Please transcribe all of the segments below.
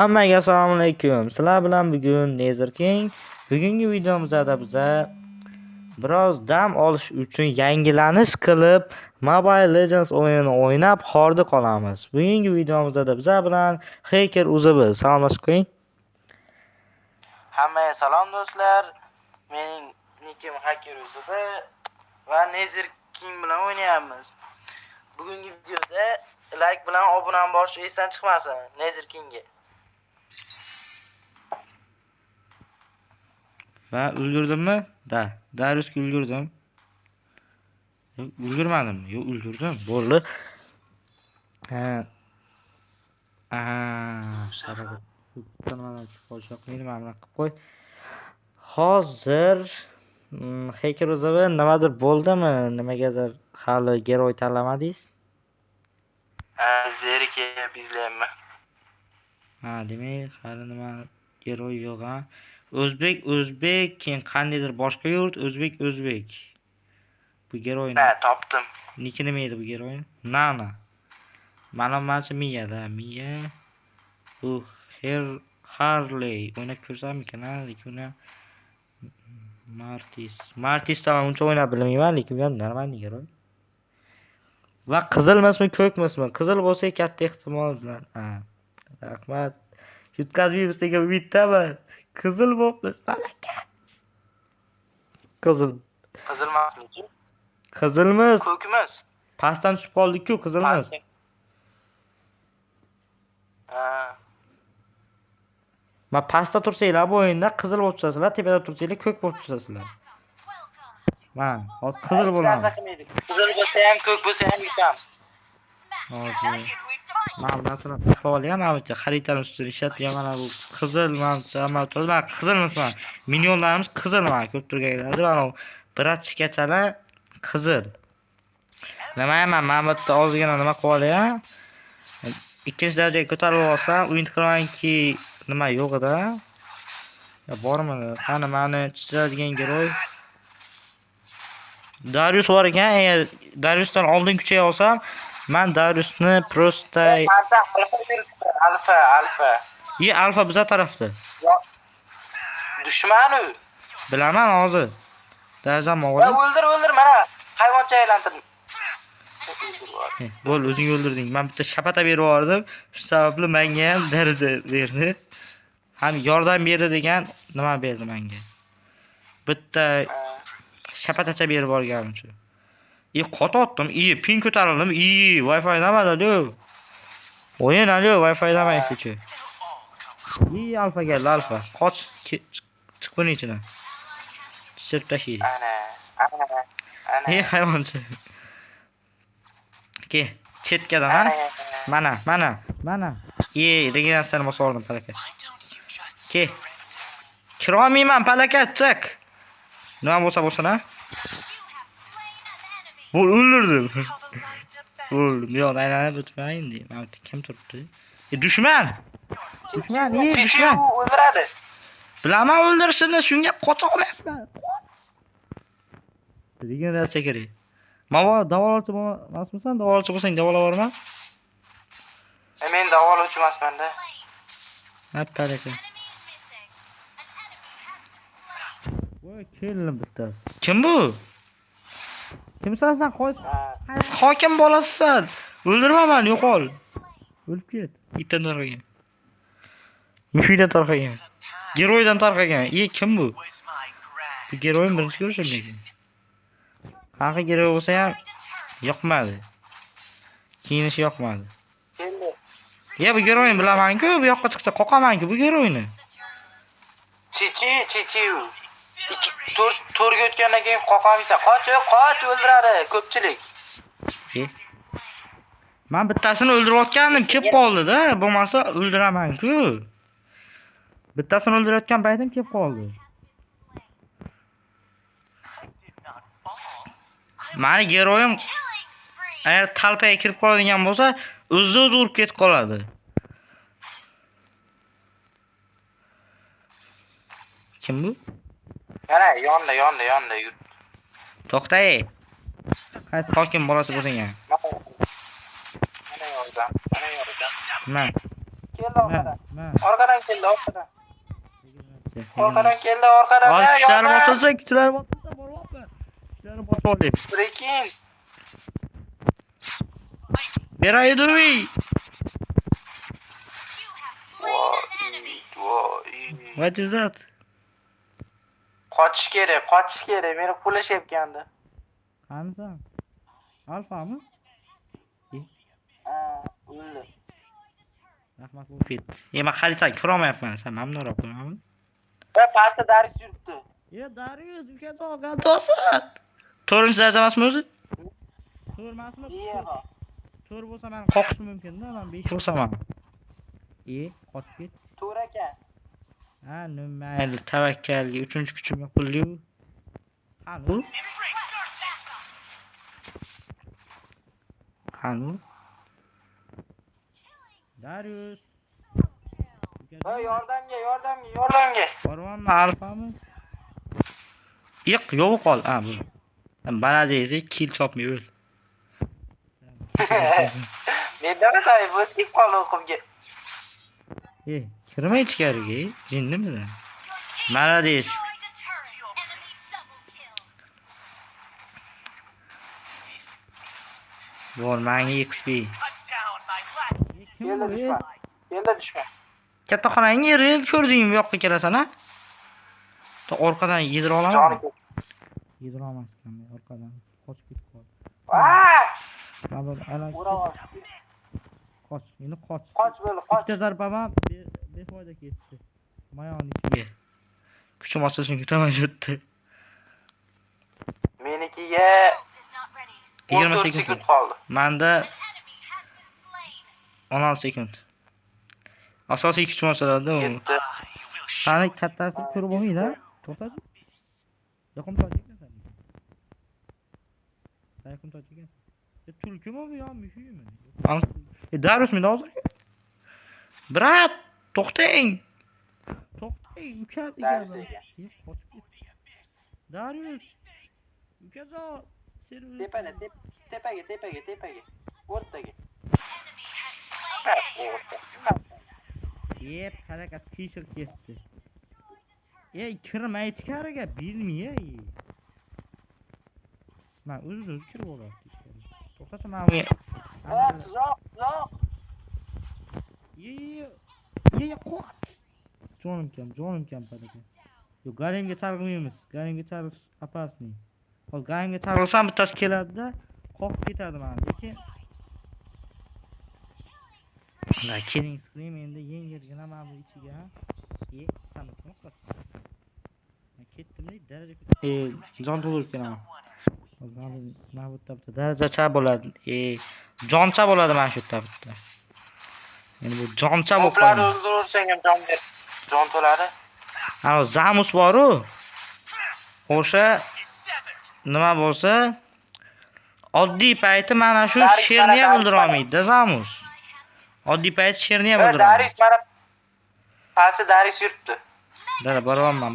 Hammaga assalomu alaykum. Sizlar bilan bugun Nether King. Bugungi videomizda biza biroz dam olish uchun yangilanish qilib Mobile Legends o'yinini o'ynab hordiq qolamiz. Bugungi videomizda biza bilan Hacker Uzabi salomlashib qo'ying. Hammaga salom do'stlar. Mening nikim Hacker Uzabi va Nether King bilan o'ynayapmiz. Bugungi videoda like bilan obunani borish esdan chiqmasin Nether Kingga. Va ulgurdimmi? Dariusga ulgurdim. Ulgurmadim. Yo'q, ulgurdim. Bo'ldi. Hozir Hacker Uzabi nimadir bo'ldimi? Nimagadir hali geroy tanlamadingiz? Zerike bizlayapman. Demak, hali nima geroy yo'q ha. O'zbek, keyin qandaydir boshqa yurt, o'zbek. Bu geroyni. Topdim. Niki nima edi bu geroy? Nana. Mana Miya. Bu Harley. O'ynab ko'rsammikan, lekin uni Martis tamam uncha o'ynab bilmayman, lekin bu ham normal geroy. Va qizilmasmi, ko'kmasmi? Qizil bo'lsa katta ehtimol bilan. Rahmat. Yutkazmaymiz degan umiddami? Qizil bo'libmiz, malakat. Qizilmasmi? Qizilmiz. Ko'kmiz. Pastdan tushib qoldik-ku, qizilmiz. Ma pastda tursanglar bu o'yinda qizil bo'lib turasizlar, tepada tursanglar ko'k bo'lib turasizlar. Mana, hozir qizil bo'ladi. Qizil bo'lsa ham, ko'k bo'lsa ham yutamiz. Hozir. Mana masalan, qolgan mana bu xaritani ustida ishlatgan mana bu qizil mana qizilmiz. Millionlarimiz qizil mana ko'p turganlardi. Mana birachgachalar qizil. Nima ham mana bu yerda ozgina nima qilib olay. Ikkinchi darajaga ko'tarib olsam, umid qilamanki nima yo'q edi. Ya bormi? Qani meni chiqaradigan geroy. Darius bor ekan, agar Dariusdan oldin kuchaya olsam, men Dariusni prosta alfa. Alfa biza tarafda. Dushman u. Bilaman hozir. Darajam o'g'il. O'ldir mana. Hayvoncha aylantirdim. Bo'l, o'zing o'ldirding. Men bitta shapata berib yubordim. Shu sababli menga ham daraja berdi. Ham yordam berdi degan nima berdi menga. Bitta shapatacha berib yuborganim uchun. Qototdim. Pin ko'tarildim. Wi-Fi namadi. O'yin alo, Wi-Fi namaysichi. Alfa keldi, alfa. Qoch, chiq bunning ichidan. Chirib tashlaydi. Ana. Hayvonchi. Ke, chetkadan ha? Mana. Regeneratsiyani bosib oldim palakat. Ke. Kira olmayman palakat, chiq. Nima bo'lsa ha? Bo'l, o'ldirdim. O'ldim. Yo'q, aylanib o'tmayin deydi. Mana kim turibdi? Dushman. Dushman. O'ldiradi. Bilaman o'ldirishini, shunga qocha olmayapman. Regeneratsiya kerak. Mavo davolovchi emasmisan? Davolovchi bo'lsang davolab yuborman. Men davolovchi emasman-da. Palakat. Voy, kelin bittasi. Kim bu? Kimsan sen? Qaysi hokim bolasisan? O'ldirma meni, yo'qol. O'lib ket. Itdan tarqagan. Mushukdan tarqagan. Geroydan tarqagan. Kim bu? Bu geroyni birinchi ko'rishim lekin. Qanaqa geroy bo'lsa ham yoqmadi. Kiyinishi yoqmadi. Bu geroyni bilaman-ku, bu yoqqa chiqsa qoqaman-ku bu geroyni. Chichi. To'rga o'tgandan keyin qoqamaysan. Qoch, o'ldiradi ko'pchilik. Men bittasini o'ldirayotgandim, kelib qoldi-da, bo'lmasa o'ldiraman-ku. Bittasini o'ldirayotgan paytim kelib qoldi. Meni geroyim agar talpaga kirib qoladigan bo'lsa, o'zi urib ketib qoladi. Kim bu? Mana yonda yur. To'xtay. Qaysi hokim bolasi bo'lsang ham. Mana yordam. Nima? keldi orqadan. Ma. Orqadan keldi, orqadan. Orqadan keldi, orqadan. Ay, kuchlarim Yordam. otilsa, kuchlarim otilsa boryapman. Kuchlarim bosib olayım. Breaking. Berayduvi. Voy. What is that? Qochish kerak, qochish kerak. Meni qo'llashyapgandi. Qanisan? Alfami? Ha, o'ldi. Rahmat bo'lib ketdi. Men xaritani ko'ra olmayapman. Sen mamnunroq bo'laman. Pastda Darius yuribdi. Darius, ukajon, qandosan? 4-daraja emasmi o'zi? 4 emasmi? Yo'q. 4 bo'lsa men qoqishim mumkin-da, men 5 bo'lsaman. Qochib ket. To'g'ri ekan. Ha, mayli, tavakkalga 3-kuchimga qulli-yu. Qani? Qani? Darius. Voy, yordamga. Boryapman, alfami? Yo'q qol. Ha, bu. Baladiysi kill chopmay o'l. Menda qanday bo'stik qoldi o'qimga. Kirma ichkariga, jinnimisan? Malades. Bor, menga XP. Keldi dushman. Katta xonangga rel ko'rdingmi, bu yoqqa kirasan, ha? Orqadan yedira olaman. Yedira olmasam, orqadan qochib ketib qol. Qoch, endi qoch. Qoch bo'l, qoch. Bitta zarbama befoyda ketdi. Mayonni ichiga. Kuchim ochilsin, kutaman o'tdi. Menikiga 20 sekund qoldi. Menda 16 sekund. Asosiy kuchim ochiladi u. Sani kattasini ko'rib bo'lmaydi, ha? To'xtachi. Yoqim to'xtagan sen. Yoqim to'xtagan. Tulkimi bu yo, mushukmi? Darius menda hozir. Brat, to'xtang. Uka degan. Darius. Ukajon, tepaga. O'rtaga. Harakat kishir ketdi. Kirmay ichkariga bilmay. Men o'zim kirib olyapti. To'xtasa men bu. Uzoq. Qo'rt. Jonim kam padaka. Yo, galimga targ'maymiz. Galimga targ'ish opasniy. Hozir galimga targ'isam bittasi keladi-da, qoqib ketadi meni. Lekin keling, scream endi yengilgina mana bu ichiga. Tanishmoq qilsin. Men ketdim-da, daraja jon to'ldirib kelaman. Mana bu yerda bitta darajacha bo'ladi. Joncha bo'ladi mana shu yerda bitta. Endi bu joncha bo'lib qoladi. Moblarni o'ldirsang ham jon ber. Jon to'ladi. Ana Zamus bor-ku. O'sha nima bo'lsa, oddiy payti mana shu sherni ham o'ldira olmaydi, Zamus. Oddiy payti sherni ham o'ldira olmaydi. Darius mana pasi Darius yuribdi. Dara, boryapman.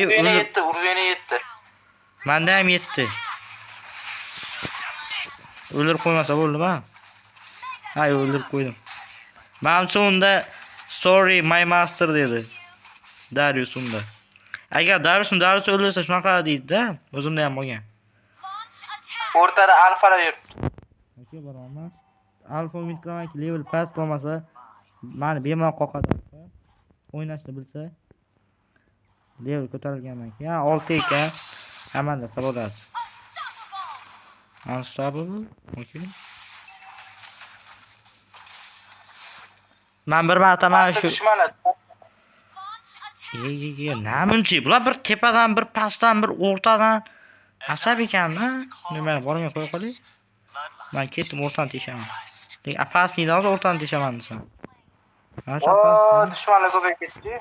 Urveni yetdi. Menda ham yetdi. O'ldirib qo'ymasa bo'ldimi? Ha, o'ldirib qo'ydim. Menimcha unda sorry my master dedi. Darius unda. Agar Darius o'ldirsa shunaqa deydi-da, o'zimda ham bo'lgan. O'rtada alfara yuribdi. Aka, boryapman. Alfa umid qilamanki, level past bo'lmasa, meni bemalol qoqadi. O'ynashni bilsa, level ko'tarilganman. Ya, 6 ekan. Hammanda bo'ladi. Unstoppable. Okay. Men bir marta mana shu namunchi bular bir tepadan, bir pastdan, bir o'rtadan asab ekan-da. Nima bormay qo'ya qoling. Men ketdim, o'rtadan teshaman. Lekin apasniydan hozir o'rtadan teshaman desam. Dushmanlar ko'payib ketdi.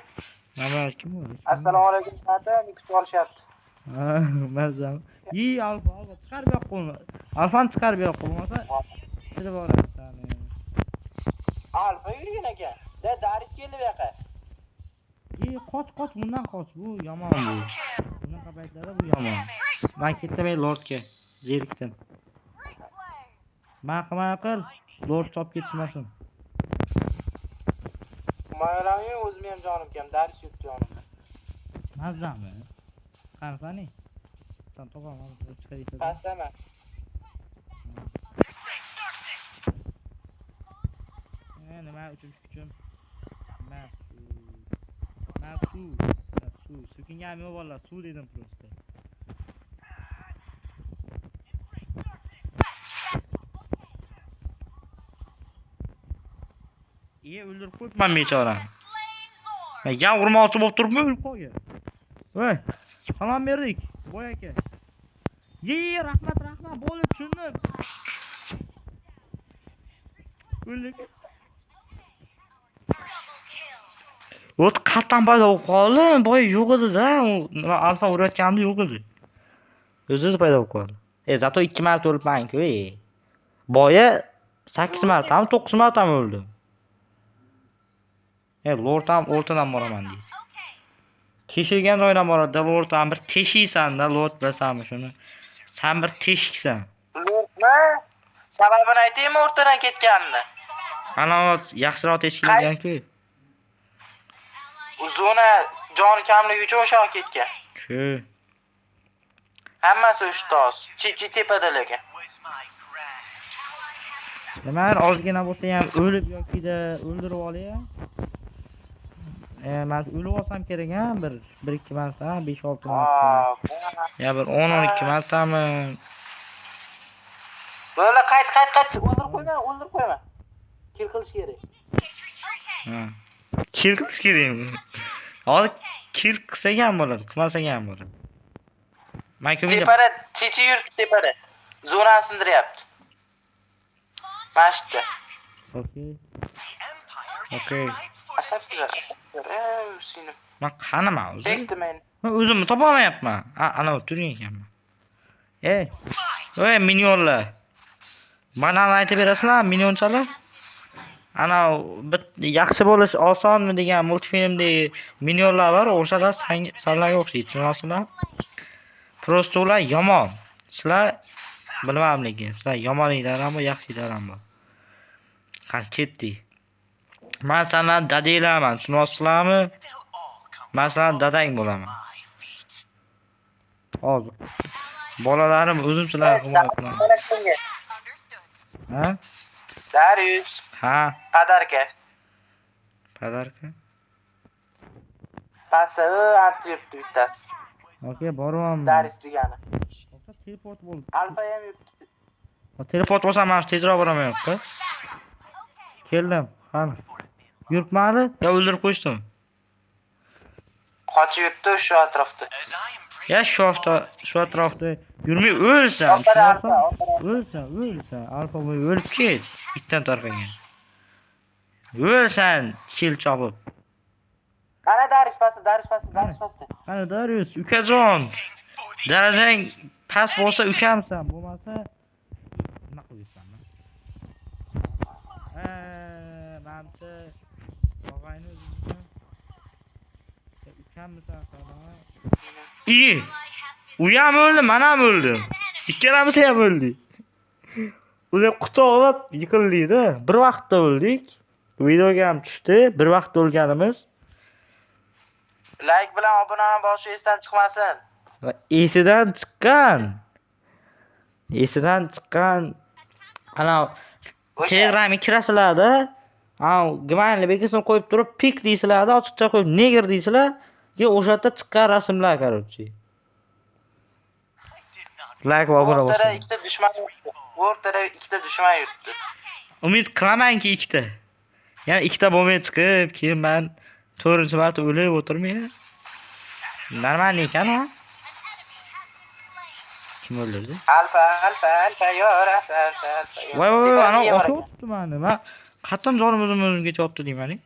Nima kim bu? Assalomu alaykum, meni kutib olishyapti. Mazam. Alfa, chiqarib yo'q qo'yma. Alfani chiqarib yo'q qo'ymasa, shuni boradi sani. Alfa yurgan ekan. Darius keldi bu yoqqa. Qoch, bundan qoch. Bu yomon bu. Bunaqa paytlarda bu yomon. Men ketdim Lordga. Zerikdim. Men qil, Lord chop ketishmasin. Himoyalamang, o'zim ham jonim kam, dars yuribdi yonimda. Mazami? Qansani? Sen to'g'ri chiqaraysan. Pastdaman. Nima uchun kuchim? Su. So'kingami bo'llar, suv dedim просто. O'ldirib qo'yibman bechorani. Men ya urmoqchi bo'lib turibmi o'lib qolgan. Voy, salom berdik, boy aka. Rahmat, bo'lib tushundim. O'lik. O't qatdan paydo bo'lib qoldi, boy yo'q edi-da. Nima alfa urayotganimda yo'q edi. O'zi paydo bo'lib qoldi. Zato 2 marta o'libman-ku. Boya 8 marta, ham 9 marta o'ldim. Lord ham o'rtadan boraman deydi. Teshilgan joydan boradi, Lord ham bir teshiysan-da, Lord bilasanmi shuni? Sen bir teshiksan. Lordmi? Sababini aytaymi o'rtadan ketganini? Ana yaxshiroq teshilgan-ku. Uzuna joni kamligi uchun o'sha ketgan. Shu. Hammasi ushtoz. Chichi tepadalarga. Nimalar ozgina bo'lsa ham o'lib yoki-da o'ldirib olay-a. Men o'lib olsam kerak-a, 1-2 marta, 5-6 marta. Ya bir 10-12 martami? Bo'la qayt. O'ldirib qo'yma. Kill qilish kerak. Ha. Kill qilish kerakmi? Hozir kill qilsak ham bo'ladi, qilmasak ham bo'ladi. Men ko'pincha tepada chichi yurib tepada. Zonani sindiryapti. Mashta. Okey. Asablar. Seni. Men qanaman o'zi? Bekdi men. Men o'zimni topa olmayapman. Ana turgan ekanman. Ey, minyonlar. Mana aytib berasizlar, minyonchalar? Ana yaxshi bo'lish osonmi degan multfilmdagi minyonlar bor, o'shalar sanlarga o'xshaydi, tushunasizlar? Prosta ular yomon. Sizlar bilmadim lekin, sizlar yomonliklar ham bor, yaxshiliklar ham bor. Qani ketdik. Men senlarni dadanglarman, tushunasizlarmi? Men senlarni dadang bo'laman. Hozir. Bolalarim o'zim sizlarni himoya qilaman. Ha? Darius. Ha. Padarka. Pasta arti yuribdi bittasi. Okey, boryapman. Darius degani. Teleport bo'ldi. Alfa ham yuribdi. Teleport bo'lsa men tezroq boraman yo'q-ku. Keldim. Qani. Yuribmadi? Ya o'ldirib qo'yishdim. Qochib yuribdi shu atrofda. Ya shu atrofda yurmay o'lsan. O'lsan. Alfa bo'y o'lib ket. Itdan tarqagan. O'lsan, kill chopib. Ana Darius pasta. Qani Darius, ukajon. Darajang past bo'lsa ukamsan, bo'lmasa nima qo'yibsan? Menimcha og'ayni o'zingizmi? Ukammisan qani? U ham o'ldi, men ham o'ldim. Ikkalamiz ham o'ldik. O'zi quchoqlab yiqildik-da. Bir vaqtda o'ldik. Videoga ham tushdi. Bir vaqtda o'lganimiz. Like bilan obunani boshi esdan chiqmasin. Esidan chiqqan. Ana Telegramga kirasizlar-da. Gmanli bekasini qo'yib turib, pik deysizlar-da, ochiqcha qo'yib neger deysizlar. Keyin o'sha yerda chiqqan rasmlar, короче. Like va obuna bo'ling. O'rtada ikkita dushman yuribdi. Umid qilamanki ikkita. Ya'ni ikkita bo'lmay chiqib, keyin men 4-marta o'lib o'tirmay. Normal ekan-a? Kim o'ldirdi? Alfa, yor, alfa. Voy, ana otibdi meni. Men qattan jonim o'zim ketyapti deyman-ku.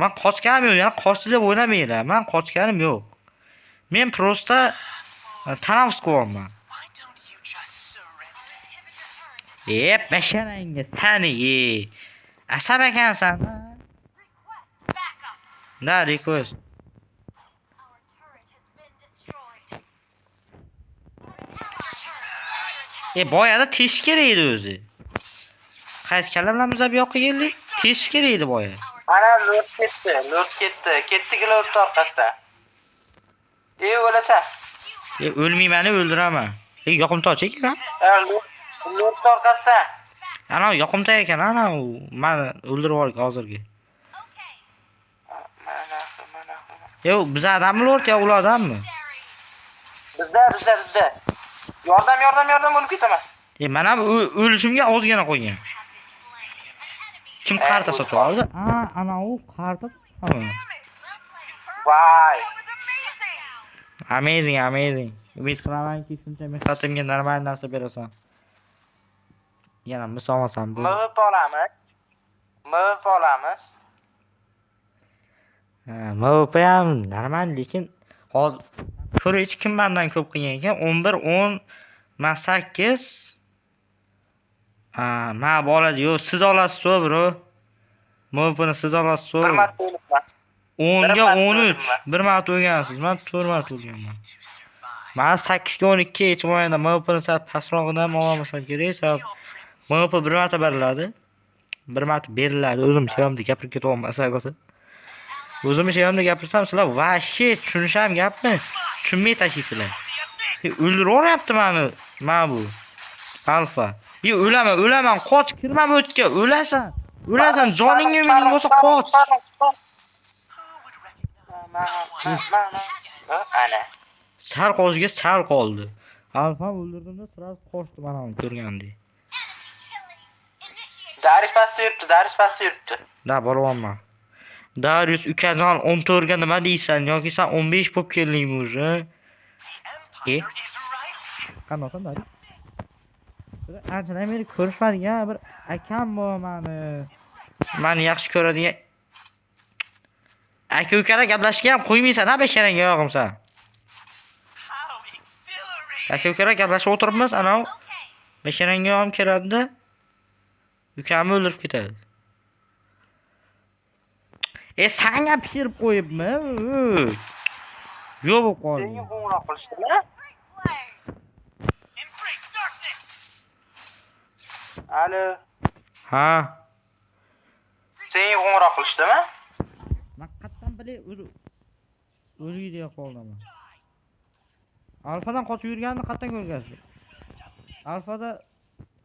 Men qochganim yo'q, ya'ni qochdi deb o'ylamanglar. Men qochganim yo'q. Men prosta tanaffus qilyapman. Mashanangga sani, asab ekansan. Da, request. Boyada tesh kerak edi o'zi. Qaysi kalla bilan biz bu yoqqa keldik? Tesh kerak edi boya. Ana Lord ketdi. Lord ketdi. Ketdi Lord orqasidan. O'lasan. O'lmayman, o'ldiraman. Yoqimtoy ekan. Lord orqasidan. Ana yoqimtoy ekan, ana u. Meni o'ldirib yubordi hozirgi. Mana. Bizadami Lord yo ulardanmi? Bizda. Yordam o'lib ketaman. Mana o'lishimga ozgina qo'ygan. Kim qarta sotib oldi? Ana u qarta. Voy. Amazing. Umid qilamanki, shuncha mehnatimga normal narsa berasan. Yana misolmasam bu. MVP olamiz. MVP ham normal, lekin hozir ko'rich kim mendan ko'p qilgan ekan? 11, 10, men 8. Men bo'ladi. Yo'q, siz olasiz-ku, bro. MVPni siz olasiz-ku. 1 marta o'libman. 10 ga 13. 1 marta o'lgansiz. Men 4 marta o'lganman. Men 8 ga 12 hech bo'lmaganda MVPni sal pastroqdan olmasam kerak. Sabab MVP 1 marta beriladi. 1 marta beriladi. O'zim shayamda gapirib ketyapman asosan. O'zim shayamda gapirsam sizlar vashshe tushunisham gapni. Tushunmay tashlaysizlar. O'ldirib yuboryapti meni. Mana bu. Alfa. O'laman, qoch, kirma o'tga, o'lasan. Joningga umiding bo'lsa qoch. Ana. Sal qo'shga sal qoldi. Alfa o'ldirdimda sirasi qochdi mana uni ko'rgandek. Darius pastda yuribdi. Da bormanman. Darius ukajon 14 ga nima deysan yoki sen 15 bo'lib keldingmi o'zi? Qanaqa Darius? Anchadan beri ko'rishmadik-a, bir akam bor meni. Meni yaxshi ko'radigan aka-ukalar gaplashishga ham qo'ymaysan-a, besharangga yog'imsan. Aka-ukalar gaplashib o'tiribmiz, ana besharangga ham keladi-da. Ukamni o'ldirib ketadi. Senga pishirib qo'yibmi? Yo'q bo'lib qoldi. Senga qo'ng'iroq qilishdimi? Alo. Ha. Senga qo'ng'iroq qilishdimi? Men qatdan bilay o'lgi deya qoldim. Alfadan qochib yurganini qatdan ko'rgansiz?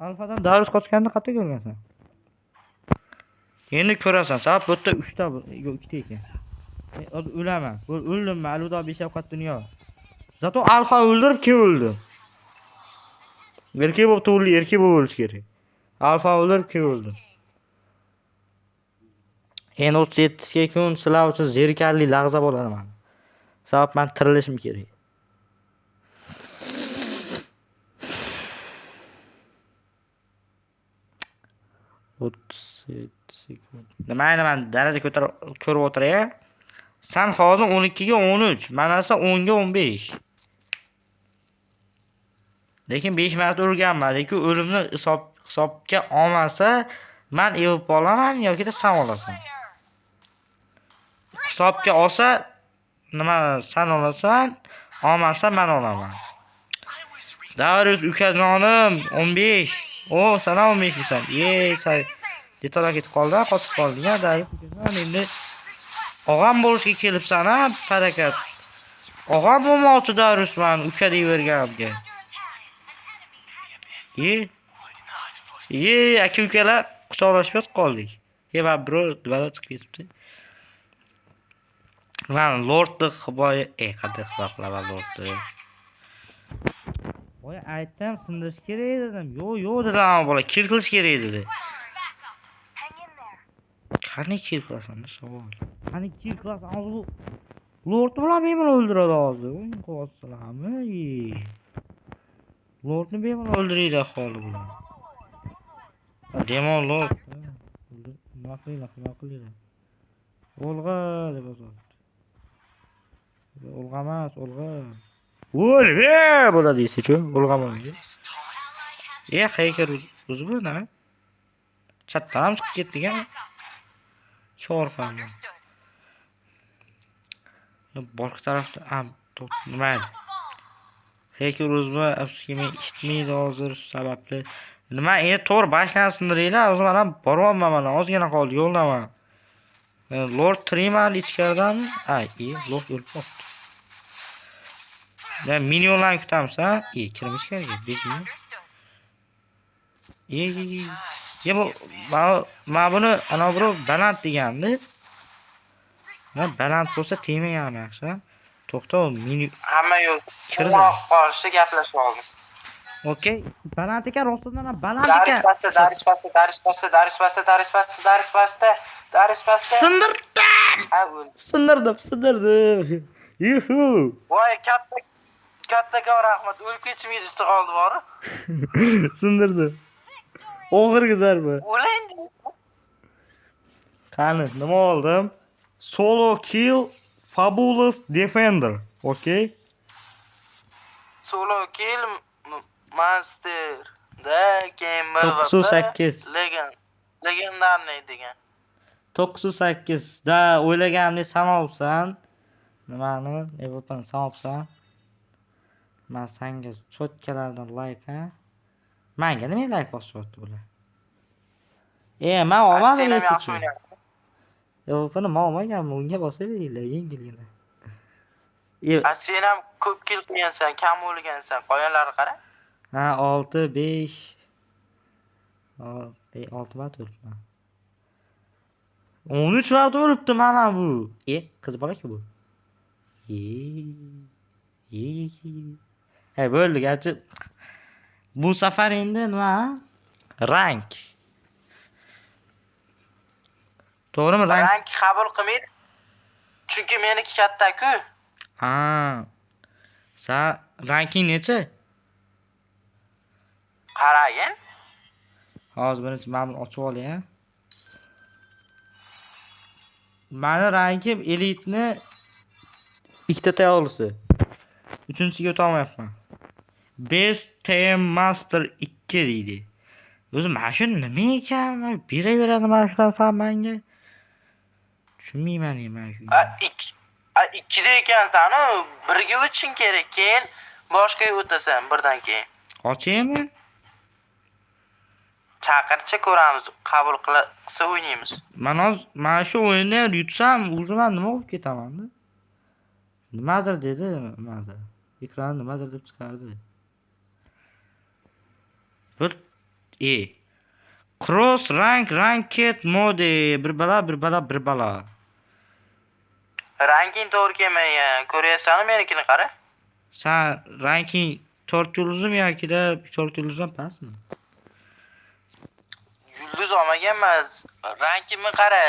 Alfadan Darius qochganini qatdan ko'rgansan? Endi ko'rasan, sabab bu yerda 3 ta, yo'q 2 ta ekan. O'laman. O'ldimmi? Aludo beshafqat dunyo. Zato Alfa o'ldirib kim o'ldi? Erkak bo'lib tug'ildi, erkak bo'lib o'lish kerak. Alfa o'ldirib kim o'ldi? Endi 37 kun sizlar uchun zerikarli lahza bo'ladi mana. Sabab men tirilishim kerak. Mayli, men daraja ko'rib o'tiray. Sen hozir 12 ga 13, men esa 10 ga 15. Lekin 5 marta urganman, lekin o'limni hisobga olmasa, men evib olaman yoki da sen olasan. Hisobga olsa, nima sen olasan, olmasa men olaman. Darius ukajonim 15. O, sana 15 misan. Say. Detola ketib qoldi, qochib qoldi. Ya Darius ukajon, endi og'am bo'lishga kelibsan-a, harakat. Og'am bo'lmoqchi Darius men uka deyverganimga. Aka-ukalar quchoqlashib yotib qoldik. Va bro, dvala chiqib ketibdi. Men Lordni xiboya, qanday xiboya qilaman Lordni. Voy, aytdim, sindirish kerak dedim. Yo'q dedim, bola, kill qilish kerak dedi. Qani kill qilasan, savol. Qani kill qilasan, hozir Lord bilan meni o'ldiradi hozir. O'yin qilyapsizlarmi? Lordni bemalol o'ldiraylar holi bilan. Demon Lord. Nima qilinglar. O'lg'a deb yozadi. O'lg'amas, o'lg'a. O'lg'a bo'ladi esa-ku, o'lg'amaydi. Haykal o'zi bu nima? Chatdan ham chiqib ketdi-ga. Sho'rqam. Boshqa tarafda ham nima? Haykal o'zimi afsuski eshitmaydi hozir sababli. Nima, endi to'g'ri bashdan sindiringlar, o'zim ham boryapman mana, ozgina qoldi yo'ldaman. Lord Trimal ichkaridanmi? Lord o'lib qolibdi. Ben minyonlarni kutamiz, ha? Kirib ichkariga 5 minut. Ya bu ma buni ana biri baland degandi. Men baland bo'lsa tegmagan yaxshi. To'xta, meni Hamma yo'q. kirdi. Quloq qolishdi, gaplashib oldim. Okey. Baland ekan, rostidan ham baland Darish ekan. pasta. Sindirdim. Sindirdim. Yuhu. Voy, katta rahmat. O'lib ketishimga isti qoldi bor. Sindirdim. Og'irgi zarba. O'layndi. Qani, nima oldim? Solo kill Fabulous Defender. Okey. Solo kill Master da Gamer 908. Legendarniy degan. 908 da o'ylaganimni sanolsan. Nimani? Evropani sanolsan. Men senga chotkalardan like, ha? Menga nima like bosyapti bular? Men olmadim Sen ham yaxshi eski. o'ynayapsan. Evropani men olmaganman, unga bosaveringlar yengilgina. Sen ham ko'p kill qilgansan, kam o'lgansan. Qolganlarni qara. 6 5 6 marta o'libman. 13 marta o'libdi mana bu. Qiz bola-ku bu. Bo'ldi, garchi bu safar endi nima? Rank. To'g'rimi? Rank qabul qilmaydi. Chunki meniki katta-ku. Sa ranking necha? Qaragin. Hozir birinchi men buni ochib olay, ha. Meni rankim elitni ikkita tayyorlisi. Uchinchisiga o'ta olmayapman. Best TM Master 2 deydi. O'zi mana shu nima ekan? Beraveradi mana shu narsani menga. Tushunmayman men shu. 2da ekansan, birga o'tishing kerak, keyin boshqaga o'tasan birdan keyin. Ochaymi? Chaqircha ko'ramiz, qabul qilsa o'ynaymiz. Mana shu o'yinni yutsam, o'zimdan nima bo'lib ketaman-da? Nimadir dedi, nimadir. Ekran nimadir deb chiqardi. Cross rank ranked mode bir bala. Ranking to'g'ri kelmagan. Ko'ryapsanmi menikini qara? Sen ranking 4 yulduzmi yoki-da 4 yulduzdan pastmi? Yulduz olmaganman. Rankimni qara.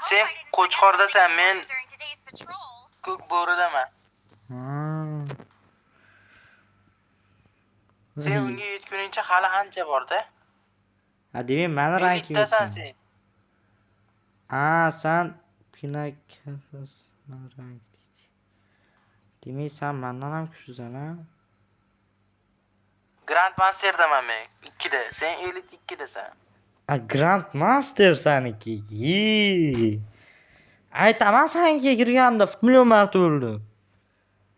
Sen Qo'chqordasan, men ko'k bo'ridaman. Sen unga yetguningcha hali ancha bor-da. Demak, meni ranking Elitdasan sen. Sen Pinakasas rank. Demak, sen mendan ham kuchlisan, ha? Grand Masterdaman men 2da. Sen elit 2dasan. Grand Master saniki. Aytaman senga kirganimda million marta o'ldim.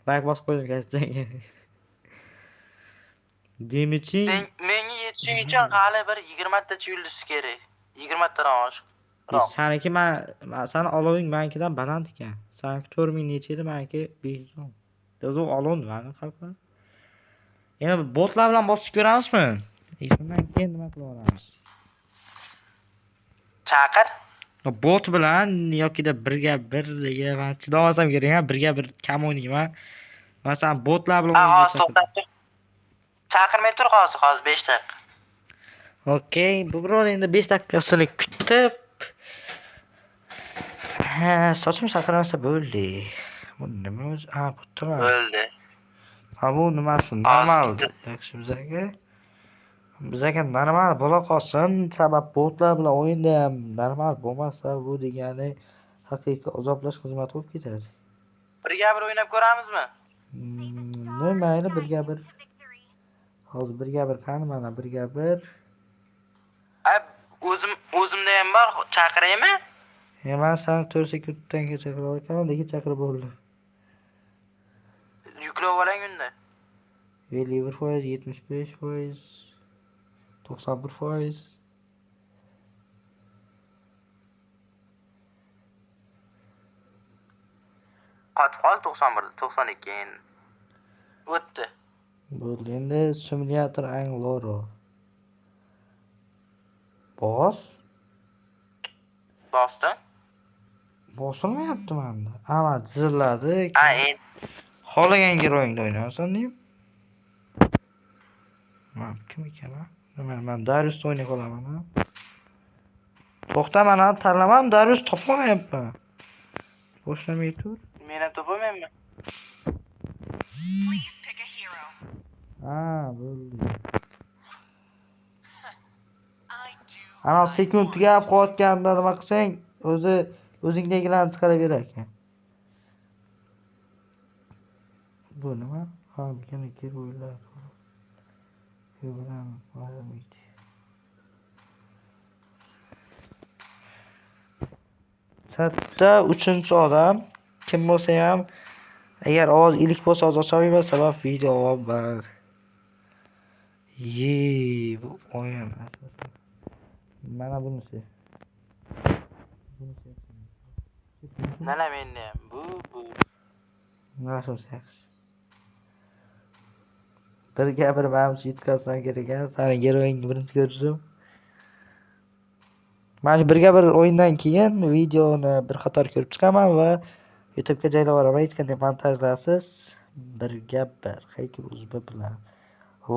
Like bosib qo'ydim gazetanga. Demichi. Sen menga yetishing uchun hali bir 20 tacha yulduz kerak. 20 tadan oshiq. Seniki seni oloving menkidan baland ekan. Seniki 4000 necha edi, meniki 500. O'zi olovni meni qalqan. Yana botlar bilan bosib ko'ramizmi? Shundan keyin nima qilib olamiz? Chaqir. Bot bilan yoki-da 1-1 men chidamasam kerak, ha, 1-1 kam o'ynayman. Masalan, botlar bilan hozir to'xtab tur. Chaqirmay tur hozir 5 daqiqa. Okey, bu biroz endi 5 daqiqasini kutib. Sochim saqlansa bo'ldi. Bu nima o'zi? Bo'tdimi? Bo'ldi. Bu nimasi? Normal. Yaxshi bizga normal bo'la qolsin, sabab botlar bilan o'yinda ham normal bo'lmasa, bu degani haqiqiy azoblash xizmati bo'lib ketadi. 1-1 o'ynab ko'ramizmi? Mayli 1-1. Hozir 1-1 qani mana 1-1. O'zimda ham bor, chaqiraymi? Men seni 4 sekunddan keyin chaqira olaman, lekin chaqirib bo'ldi. Yuklab oling unda. 51%, 75%, 91%. qotib qoldi 91, 92 endi. O'tdi. Bo'ldi. Endi simulyator Angloro. Bos. Bosdi. Bosilmayapti menda. Ama zirladi. Ha, endi Xohlagan giroyingni o'ynasan deyim. Men kim ekan ha? Men Dariusni o'ynay qolaman ha. To'xta, men ham tanlamam, Darius topolmayapman. Boshlamay tur. men ham topamanmi? Ha, bo'ldi. Ana sekundga qo'yotganda nima qilsang, o'zingdagilarni chiqaraverar ekan. Bu nima? Ha, mekaniki o'ylar. Yo'qdan olmaydi. Chatda 3-odam kim bo'lsa ham agar ovoz ilik bo'lsa ochavermas, sabab video var. Bu o'yin. Mana bunisi. Mana menda ham bu. Nasıl yaxshi. Bir gapirib mamchi yetkazsam kerak ekan. Seni giroyingni birinchi ko'rishim. Mana shu birga bir o'yindan keyin videoni bir qator ko'rib chiqaman va YouTube'ga joylab yuboraman. Hech qanday montajlarsiz birga bir haykal uzbi bilan.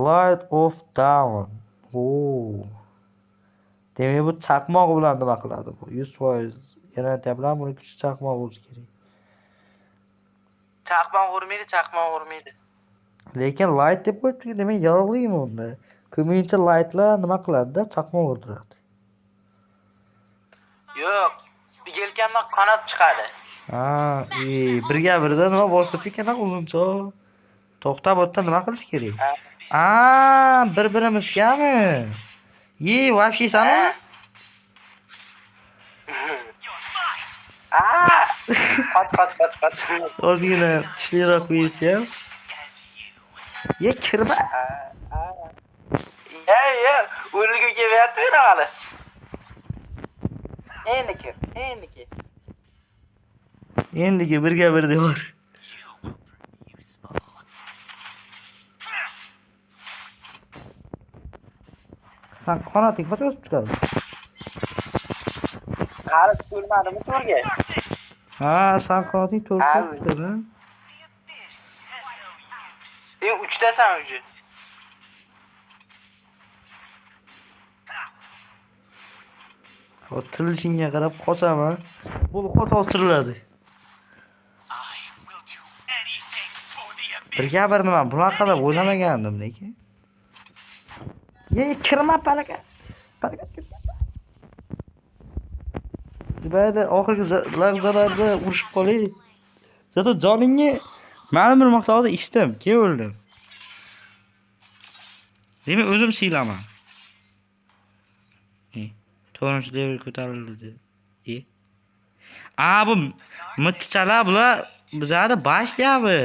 Light of Down. Demak bu chaqmoq bilan nima qiladi bu? 100% garantiya bilan buni kuchi chaqmoq bo'lishi kerak. Chaqmoq urmaydi. Lekin light deb qo'yibdi, demak yorug'likmi unda? Ko'pincha lightlar nima qiladi-da, chaqmoq urdiradi. Yo'q, yelkamdan qanot chiqadi. Ha, birga birda nima boshqacha ekan uzuncha. To'xtab o'tda nima qilish kerak? Bir-birimizgami? Вообще sana? Qoch. Ozgina kuchliroq qo'ysa ham. Kirma. O'rniga kelyapti meni hali. Endi kir. Endigi birga bir devor. Sen qanoting qancha o'sib chiqadi? Hali ko'rmadimmi to'rga? Ha, sen qanoting 4 chiqadi. Sen 3dasan o'zi. Otirilishingga qarab qochaman. Bu qocha otiriladi. Birga bir nima bunaqa deb o'ylamagandim lekin. Kirma palaka. Bayda oxirgi lahzalarda urishib qolay. Zato joningni ma'lum bir miqdorda ichdim, keyin o'ldim. Demak o'zim siylaman. 4-level ko'tarildi. Bu mitchalar bular bizada boshlayapti.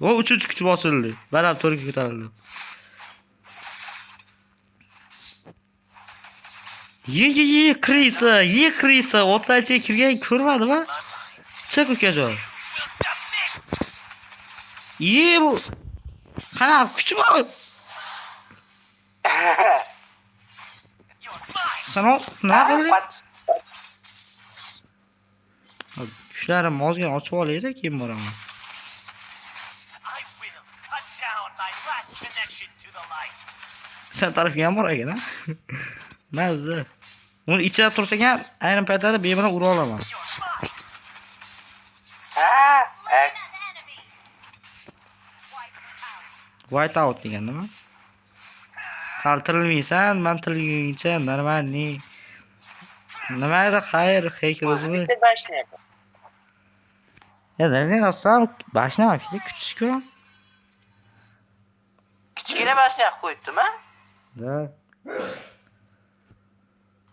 O 3-chi kuch bosildi. Barab 4ga ko'tarildi. Krisa, o'tlarcha kirgan ko'rmadimi? Chiq ukajon. Bu qanaqa kuch bor? Sana nima qildi? Kuchlarim ozgina ochib olaydi, keyin boraman. Sen tarafga ham bor ekan, ha? Mazza. Uni ichida tursa ham ayrim paytlarda bemalol ura olaman. White out degan nima? Hali tirilmaysan, men tirilguncha normalniy. Nimadir xayr, haykal o'zimi. Nereden aslan başına bak işte küçük o. Kichkina mashina qo'yibdimi? Da.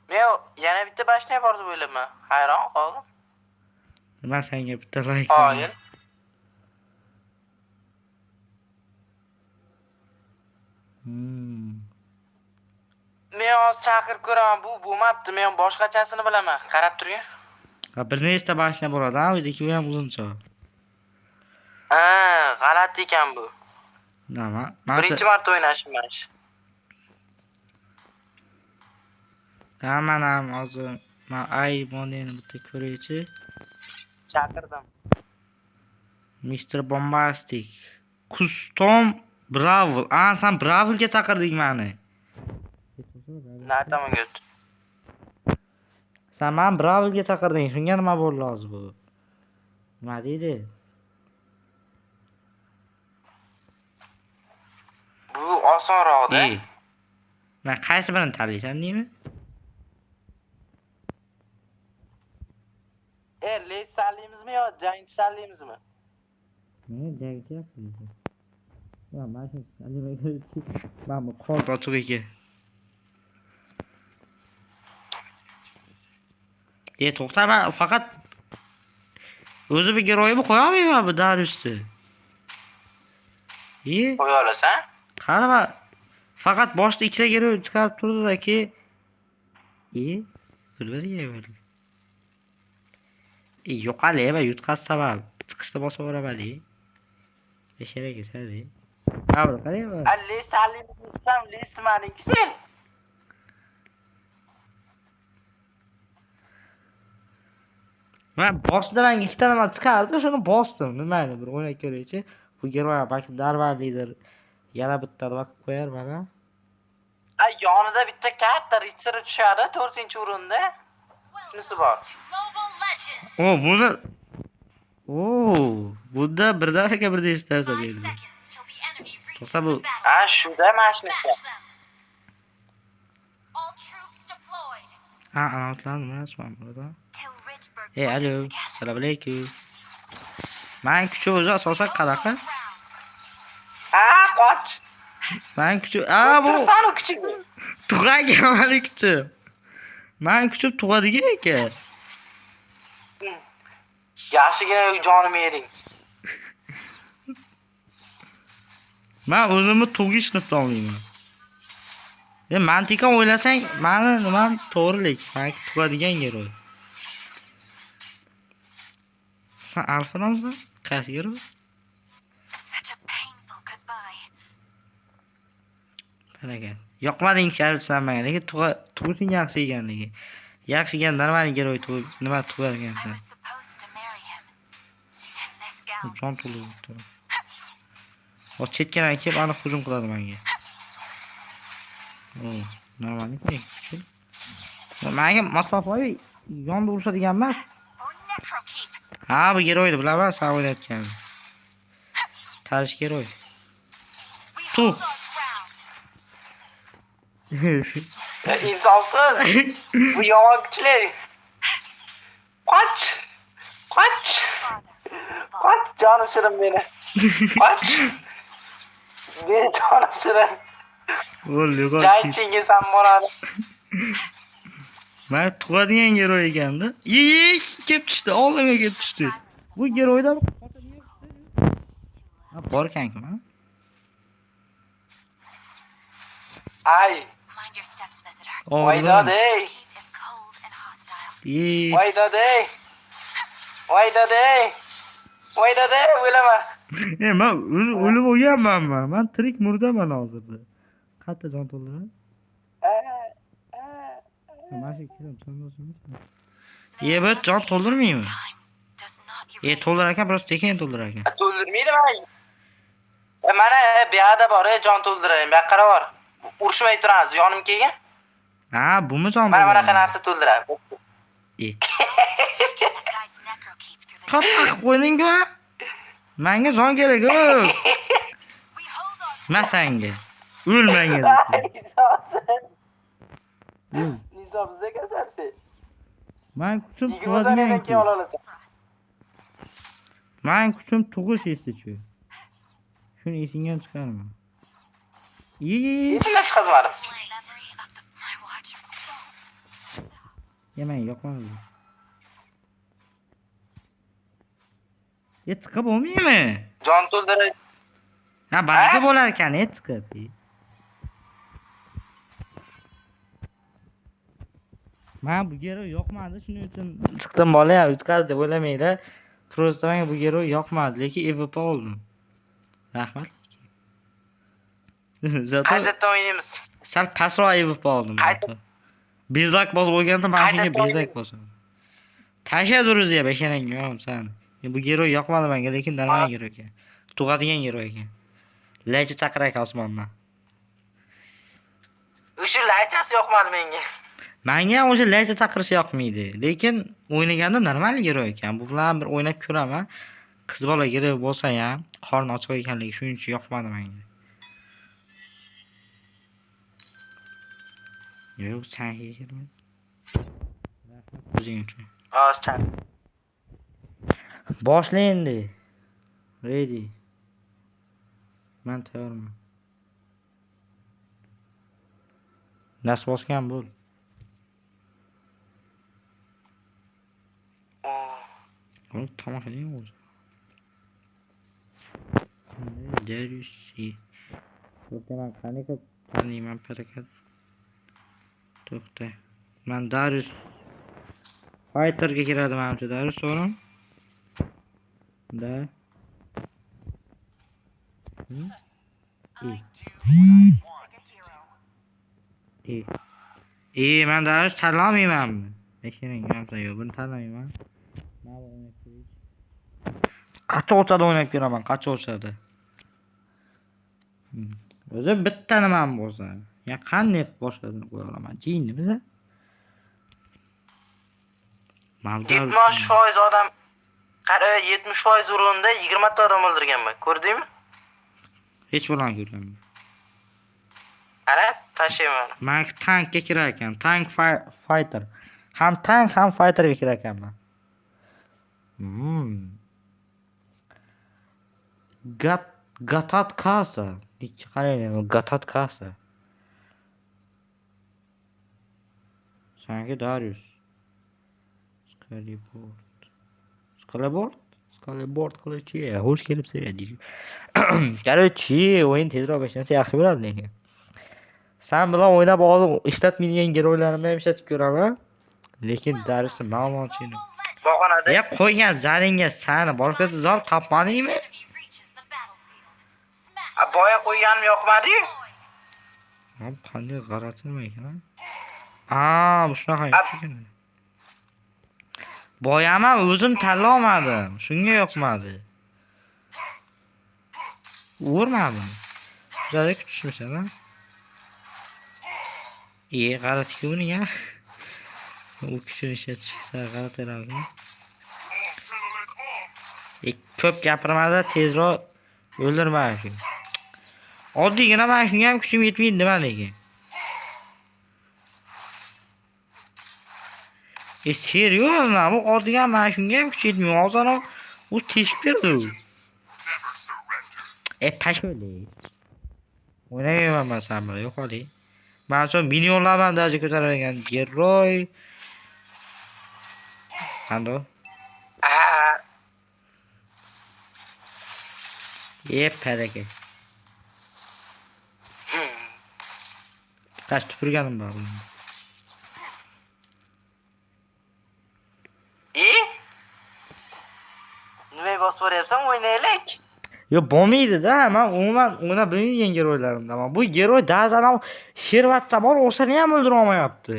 Men yana bitta mashina bor deb o'ylayman. Hayron qoldim. Ben senga bitta like. Hayır. Men hozir chaqirib ko'raman, bu bo'lmabdi. Men boshqachasini bilaman. Qarab turing. Ha, bir nechta mashina bo'ladi, ha, uydagi u ham uzuncha. G'alati ekan bu. Nima? Birinchi marta o'ynashim mana shu. Ha, mana ham hozir men ay modelini bitta ko'raychi. Chaqirdim. Mr. Bombastic. Custom Brawl. Sen Brawlga chaqirding meni. Na tomonga o't. Sen men Brawlga chaqirding. Shunga nima bo'ldi hozir bu? Nima deydi? Bu osonroq-da. Men qaysi birini tanlaysan deymi? Leys tanlaymizmi yo jangchi tanlaymizmi? Ne jangchi yapsın? Ya ben şey ben bu kod açık iki. To'xta, ben fakat o'zi bir giroyimi qo'yamayman bu dar üstü. Qo'ya olasan? Qara, fakat boshda ikkita giroy chiqarib turdi-ki. Bilmayman. Yo'q hali, yutqaz sabab. Chiqishda bosib o'raman-li. Besharaga sadi. Qabul qaraymi? Leys tanlaymiz desam, leys nimaniki? Ben boshida menga ikkita nima chiqardi, shuni bosdim. Nimani bir o'ynab ko'raychi. Bu giroy balki darvalidir. Yana bitta vaqt qo'yar mana. Yonida bitta katta ritsar tushadi 4-o'rinda. Shunisi bor. Buni bunda birdaniga bir narsa berdi. To'xta bu. Shunda mashinasi. Anotlandimi rasman burada? Alo. Assalomu alaykum. Men kuchi o'zi asosan qanaqa? Qoch. Men kuchi, bu Tursana kuchi. tug'aga meni kuchi. Men kuchim tug'adigan ekan. Yaxshigina jonim yering. Men o'zimni tug'ishni tanlayman. Mantiqan o'ylasang, meni nimam to'g'rilik. Men tug'adigan giroy. Sen alfanamsan? Qaysi giroy? Qaragan. Yoqmading sharifsan menga, lekin tug'ishing yaxshi ekanligi. Yaxshi ekan, normal giroy tug'ib, nima tug'argansan? Jon to'lib. O chetdan kelib aniq hujum qiladi menga. Normalmi? Menga masofaviy yonda urishadigan emas. Bu giroyni bilaman, sen o'ynayotgan. Tarish giroy. Tuh. İnsafsız. Bu yomon kuchli. Qoch. Qoch. Qoch jonim shirin meni. Qoch. Meni jonim shirin. O'ldi, Jangchiga ham boradi. Men tug'adigan giroy ekanda. Kelib tushdi, oldimga kelib tushdi. Bu giroyda bor ekan-ku. Ay. Voy dadey. Voy dadey. Voy dadey. Voy dadey, o'lama. Men o'lib o'lganman. Men tirik murdaman hozirda. Qancha jon to'ldirar? Mana kirim to'ldirsin. Bu jon to'ldirmaymi? To'ldirar ekan, biroz tekin to'ldirar ekan. To'ldirmaydi mana. Mana bu yerda bor, jon to'ldirayim. Bu yoqqa bor. Urishmay turamiz, yonim kelgan. Bumi jon. Mana bunaqa narsa to'ldiradi. Qattiq qo'yding-ku. Menga jon kerak-ku. Masanga. O'lmang. Nizomsiz ekansan. Men kuchim tug'adigan keyin ola olasan. Men kuchim tug'ish esda-chu. Shuni esingdan chiqarma. Esingdan chiqazmadim. Yemang, yoqmadi. Chiqib bo'lmaymi? Jon to'ldiray. Ba'zi bo'lar ekan, chiqib. Men bu gero yoqmadi, shuning uchun chiqdim bola, yutqaz deb o'ylamanglar. Просто menga bu gero yoqmadi, lekin EVP oldim. Rahmat. Zato Qaytadan o'ynaymiz. sal pastroq EVP oldim. Qayta- Bezlak bosib olganda men shunga Qaytadan bezlak bosaman. Tasha duruz ya besharang sen. Bu gero yoqmadi menga, lekin darman gero ekan. Tug'adigan gero ekan. Lechi chaqirar ekan osmondan. O'sha laychasi yoqmadi menga. Menga ham o'sha lechi chaqirishi yoqmaydi, lekin o'ynaganda normal gero ekan. Bu bilan bir o'ynab ko'raman. Qiz bola gero bo'lsa ham qorni ochiq ekanligi shuning uchun yoqmadi menga. Yo'q, sen hechirma. O'zing uchun. Hozir Boshla endi. Ready. Men tayyorman. Nas bosgan bo'l. Oğlum tamam değil mi o zaman? Dersi. To'xtaman, qanaqa taniyman harakat. To'xta. Men Darius Fighterga kiradi menimcha Darius, to'g'rimi? Da. Men Darius tanlamaymanmi? Eshiring gamsa yo'q, buni tanlamayman. Qachon o'chadi o'ynab ko'raman, qachon o'chadi. O'zi bitta nimam bo'lsa, ya qanday boshqasini qo'ya olaman? Jinni biza. 70% odam, qara 70% o'rinda 20 ta odam o'ldirganman. Ko'rdingmi? Hech bo'lgan ko'rganman. Ana, tashlayman. Men tankga kirar ekan, tank fighter. Ham tank, ham fighterga kirar ekanman. Gatat kasa. Hiç qarayman, Gatat kasa. Sanki Darius. Skalibord qilichi. Xush kelibsiz deydi. Qaraychi, o'yin tezroq boshlansa yaxshi bo'ladi lekin. Sen bilan o'ynab olib ishlatmaydigan geroylarimni ham ishlatib ko'raman. Lekin Dariusni ma'lumotchini. Bog'onada. Ya qo'ygan zaringga sani boshqasi zal topmadingmi? Boya qo'yganim yoqmadi-yu. Ham qanday g'aratilma ekan. Bu shunaqa ekan. Boyama o'zim tanlamadim. Shunga yoqmadi. Urmadim. Juda kutishmisan, ha? G'alati buni ya. U kishini ishlatishsa g'alati ekan. Ko'p gapirmada tezroq o'ldirmay shu. Oddiygina men shunga ham kuchim yetmaydi nima lekin. Seriyozmi? Bu oddiygina men shunga ham kuch yetmaydi. Hozir u teshib berdi. Pasholi. O'ynayman men sen bilan, yo'qoli. Men uchun millionlardan daraja ko'taradigan geroy. Qanday? Paraka. Kaç tupurganim bor bunda. Nimaga bosib boryapsan? O'ynaylik. Yo bo'lmaydi-da, men umuman o'ynab bilmaydigan geroylarimdaman. Bu geroy dazanam shervatcha bor, o'shani ham o'ldira olmayapti.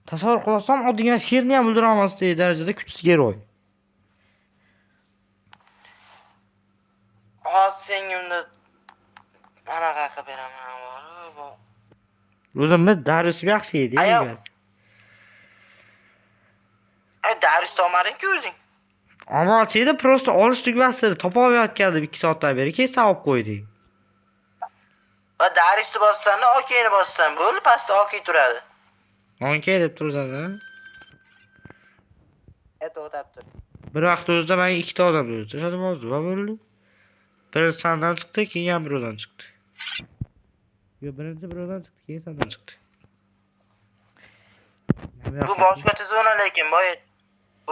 Tasavvur qilasam, oddiygina sherni ham o'ldira olmasdek darajada kuchsiz geroy. Senga anaqa qilib beraman. O'zimni Darius yaxshi edi. Darius tomaring-ku o'zing. Amalchida просто olish tugmasini topa olmayotgandim 2 soatdan beri. Keyin savib qo'ydik. Va Dariusni bossan, okeyni bossan, bo'ldi, pastda okey turadi. Okey deb tursan-a? O'tabdi. Bir vaqt o'zida men 2 ta odam o'ldirdim, hozir nima bo'ldi? Biri sandan chiqdi, keyin ham birovdan chiqdi. Yo, birinchi birovdan chiqdi, keyin sandan chiqdi. Bu boshqacha zona lekin, boy.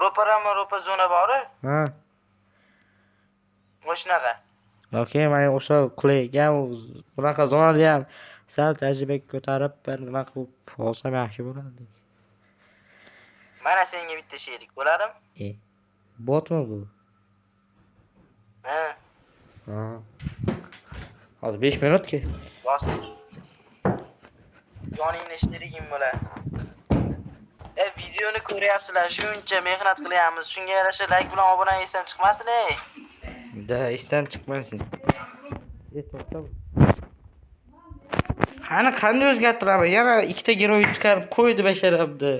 Ropa zona bor-ku. Ha. O'shnaqa. Okey, men o'sha qulaygan bunaqa zonada ham sal tajriba ko'tarib bir nima qilib olsam yaxshi bo'ladi. Mana senga bitta sherik bo'ladim. Botmi bu? Ha, Ha. Hozir 5 minutki. bos. Yoningda sherigim bo'ladi. Videoni ko'ryapsizlar, shuncha mehnat qilyapmiz. Shunga yarasha like bilan obunaning esdan chiqmasin, ey. Da, ishdan chiqmasin. To'xta. Qani qanday o'zgartiraman? Yana ikkita giroy chiqarib qo'ydi basharabdi.